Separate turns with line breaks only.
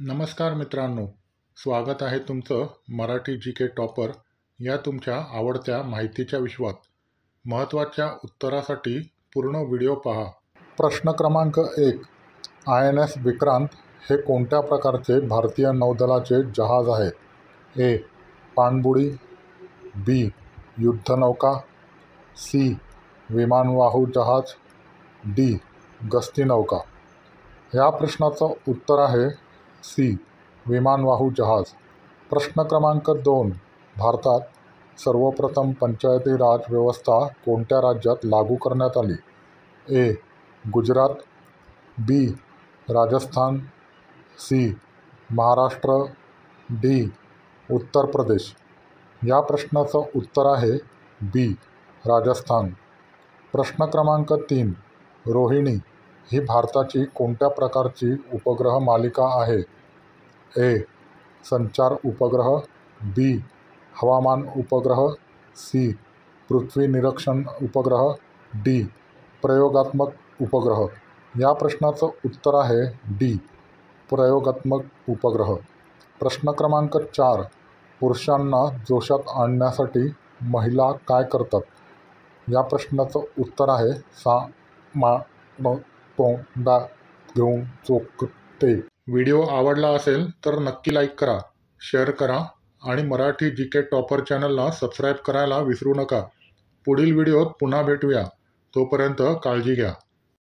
नमस्कार मित्रांनो, स्वागत आहे तुमचं मराठी जी के टॉपर या तुमच्या आवडत्या माहितीच्या विश्वात. महत्त्वाच्या उत्तरासाठी पूर्ण व्हिडिओ पहा. प्रश्न क्रमांक 1. INS विक्रांत हे कोणत्या प्रकारचे भारतीय नौदलाचे जहाज आहे? ए. पाणबुडी, बी. युद्धनौका, सी. विमानवाहू जहाज, डी. गस्ती नौका. या प्रश्नाचं उत्तर आहे सी. विमानवाहू जहाज. प्रश्न क्रमांक 2. भारतात सर्वप्रथम पंचायती राज व्यवस्था कोणत्या राज्यात लागू करण्यात आली? ए. गुजरात, बी. राजस्थान, सी. महाराष्ट्र, डी. उत्तर प्रदेश. या प्रश्नाचं उत्तर आहे बी. राजस्थान. प्रश्न क्रमांक 3. रोहिणी ही भारताची कोणत्या प्रकारची उपग्रह मालिका आहे? ए. संचार उपग्रह, बी. हवामान उपग्रह, सी. पृथ्वी निरीक्षण उपग्रह, डी. प्रयोगात्मक उपग्रह. या प्रश्नाचं उत्तर आहे डी. प्रयोगात्मक उपग्रह. प्रश्न क्रमांक 4. पुरुषांना जोशात आणण्यासाठी महिला काय करतात? या प्रश्नाचं उत्तर आहे सा मा न तोंडात घेऊन चोखते. व्हिडिओ आवडला असेल तर नक्की लाईक करा, शेअर करा आणि मराठी जी के टॉपर चॅनलला सबस्क्राईब करायला विसरू नका. पुढील व्हिडिओत पुन्हा भेटूया. तोपर्यंत काळजी घ्या.